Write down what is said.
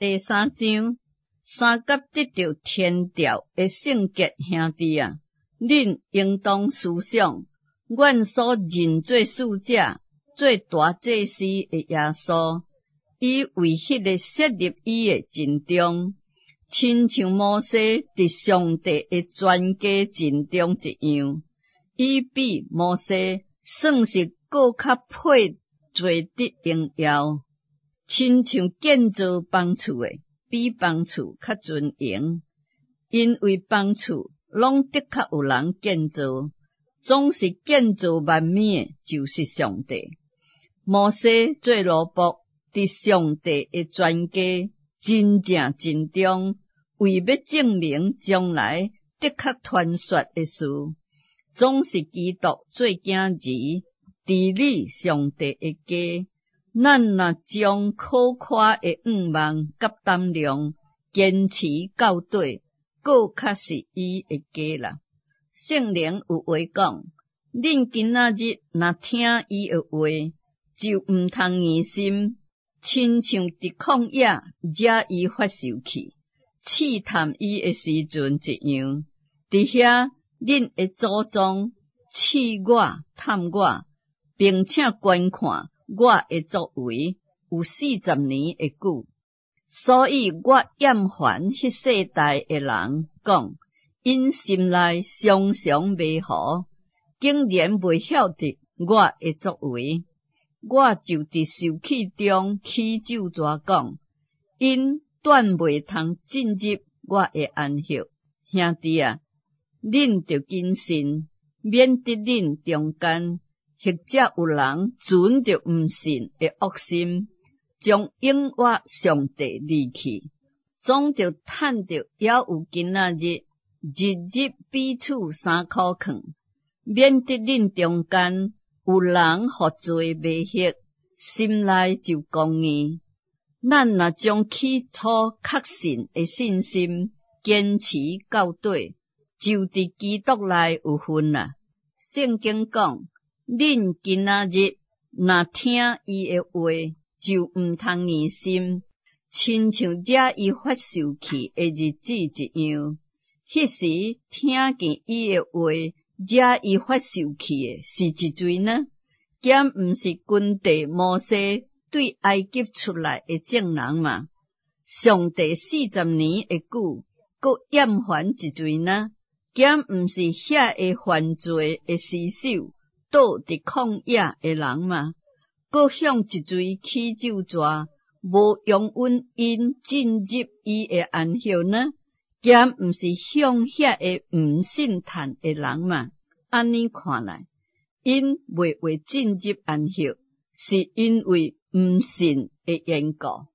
第3章，三甲得到天条的圣洁兄弟啊，恁应当思想，阮所认做使者、做大祭司的耶稣，伊为迄个设立伊的尽忠，亲像摩西伫上帝的全家尽忠一样，伊比摩西算是更较配做得荣耀。亲像建造房厝的，比房厝较尊荣，因为房厝拢的确有人建造，总是建造完美的，就是上帝。摩西做奴仆，伫上帝的全家真正尽忠，为要证明将来的确传说的事，总是基督做囝儿，治理上帝的家。咱若将可夸的愿望甲胆量坚持到底，搁较是伊的家啦。圣灵有话讲，恁今仔日若听伊的话，就毋通疑心，亲像伫旷野惹伊发受气，试探伊的时阵一样。伫遐，恁的祖宗试我、探我，并且观看我的作为有40年的久，所以我厌烦迄世代的人讲，因心内常常迷糊，竟然未晓得我的作为。我就伫受气中起咒詛讲，因断袂通进入我的安息。兄弟啊，恁着谨慎，免得恁中间或者有人存着毋信的恶心，将永活上帝离去，总着趁着也有今仔日，日日彼此3箍囥，免得恁中间有人互罪迷惑，心内就公义。咱若将起初确信的信心坚持到底，就伫基督内有份啦。圣经讲，恁今仔日若听伊的话，就毋通疑心，亲像惹伊发受气的日子一样。迄时听见伊的话，惹伊发受气的是一罪呢？兼毋是君帝摩西对埃及出来的证人嘛？上帝40年的久，搁厌烦一罪呢？兼毋是遐个犯罪的尸首倒伫旷野的人嘛？搁向一罪起咒詛，无容允因进入伊的安息呢？兼毋是向遐个毋信叹的人嘛？安尼看来，因袂进入安息，是因为毋信的缘故。